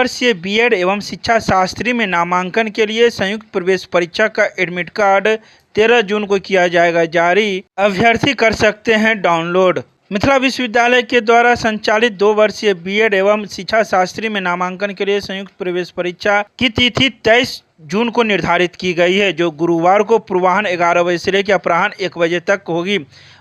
वर्षीय बीएड एवं शिक्षा शास्त्री में नामांकन के लिए संयुक्त प्रवेश परीक्षा का एडमिट कार्ड 13 जून को किया जाएगा जारी। अभ्यर्थी कर सकते हैं डाउनलोड। मिथिला विश्वविद्यालय के द्वारा संचालित 2 वर्षीय बीएड एवं शिक्षा शास्त्री में नामांकन के लिए संयुक्त प्रवेश परीक्षा की तिथि 23 जून को निर्धारित की गई है, जो गुरुवार को पूर्वाह्न 11 बजे से लेकर अपराह्न 1 बजे तक होगी।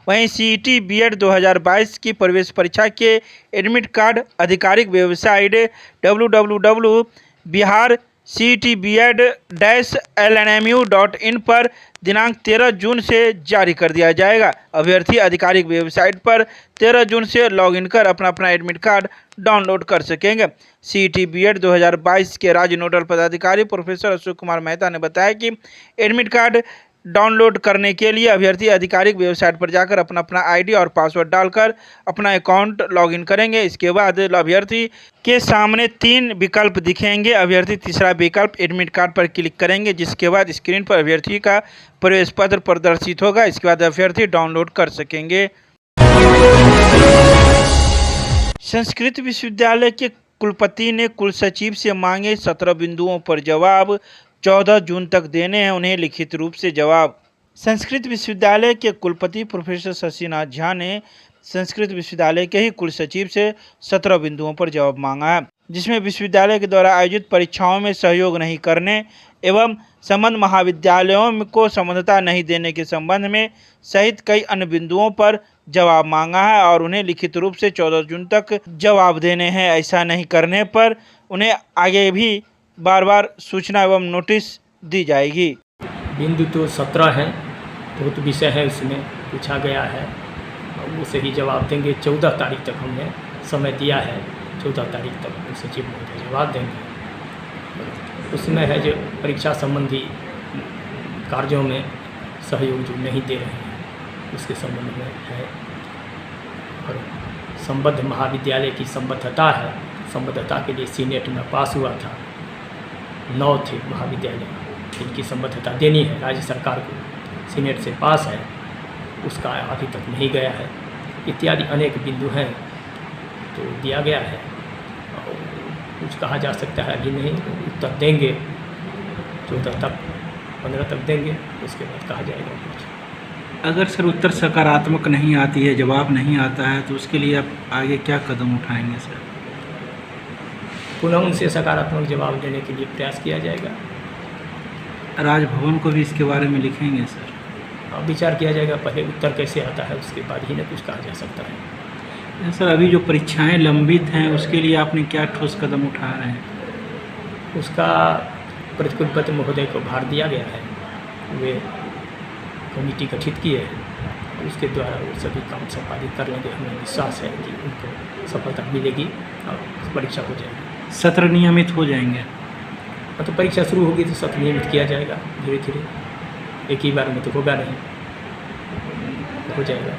वहीं सीईटी बीएड 2022 की प्रवेश परीक्षा के एडमिट कार्ड आधिकारिक वेबसाइट www.biharcetbed-lnmu.in पर दिनांक 13 जून से जारी कर दिया जाएगा। अभ्यर्थी आधिकारिक वेबसाइट पर 13 जून से लॉगिन कर अपना एडमिट कार्ड डाउनलोड कर सकेंगे। सीईटी बीएड 2022 के राज्य नोडल पदाधिकारी प्रोफेसर अशोक कुमार मेहता ने बताया कि एडमिट कार्ड डाउनलोड करने के लिए अभ्यर्थी आधिकारिक वेबसाइट पर जाकर अपना आईडी और पासवर्ड डालकर अपना अकाउंट लॉगिन करेंगे। इसके बाद अभ्यर्थी के सामने 3 विकल्प दिखेंगे। अभ्यर्थी तीसरा विकल्प एडमिट कार्ड पर क्लिक करेंगे, जिसके बाद स्क्रीन पर अभ्यर्थी का प्रवेश पत्र प्रदर्शित होगा। इसके बाद अभ्यर्थी डाउनलोड कर सकेंगे। संस्कृत विश्वविद्यालय के कुलपति ने कुलसचिव से मांगे 17 बिंदुओं पर जवाब, 14 जून तक देने हैं उन्हें लिखित रूप से जवाब। संस्कृत विश्वविद्यालय के कुलपति प्रोफेसर शशिनाथ झा ने संस्कृत विश्वविद्यालय के ही कुलसचिव से 17 बिंदुओं पर जवाब मांगा है, जिसमें विश्वविद्यालय के द्वारा आयोजित परीक्षाओं में सहयोग नहीं करने एवं संबद्ध महाविद्यालयों को संबद्धता नहीं देने के संबंध में सहित कई अन्य बिंदुओं पर जवाब मांगा है और उन्हें लिखित रूप से 14 जून तक जवाब देने हैं। ऐसा नहीं करने पर उन्हें आगे भी बार सूचना एवं नोटिस दी जाएगी। बिंदु तो 17 हैं, बहुत विषय है उसमें पूछा गया है, वो सही जवाब देंगे। 14 तारीख तक हमने समय दिया है, 14 तारीख तक सचिव महोदय जवाब देंगे। उसमें है जो परीक्षा संबंधी कार्यों में सहयोग जो नहीं दे रहे हैं उसके संबंध में है, और संबद्ध महाविद्यालय की संबद्धता है। संबद्धता के लिए सीनेट में पास हुआ था, 9 थे महाविद्यालय, इनकी संबद्धता देनी है राज्य सरकार को, सीनेट से पास है, उसका अभी तक नहीं गया है। इत्यादि अनेक बिंदु हैं तो दिया गया है, कुछ कहा जा सकता है अभी नहीं, उत्तर देंगे 14 तक 15 तक देंगे, उसके बाद कहा जाएगा कुछ। अगर सर उत्तर सकारात्मक नहीं आती है, जवाब नहीं आता है, तो उसके लिए आप आगे क्या कदम उठाएंगे सर? पुनः उनसे सकारात्मक जवाब देने के लिए प्रयास किया जाएगा। राजभवन को भी इसके बारे में लिखेंगे सर? विचार किया जाएगा, पहले उत्तर कैसे आता है उसके बाद ही न कुछ कहा जा सकता है। सर अभी जो परीक्षाएं लंबित हैं उसके लिए आपने क्या ठोस कदम उठा रहे हैं? उसका प्रतिकुलपति महोदय को भार दिया गया है, वे कमेटी गठित की है, उसके द्वारा वो सभी काम संपादित कर लेंगे। हमें विश्वास है कि उनको सफलता मिलेगी और परीक्षा हो जाएगी। सत्र नियमित हो जाएंगे? तो परीक्षा शुरू होगी तो सत्र नियमित किया जाएगा धीरे धीरे, एक ही बार में तो होगा नहीं, हो जाएगा।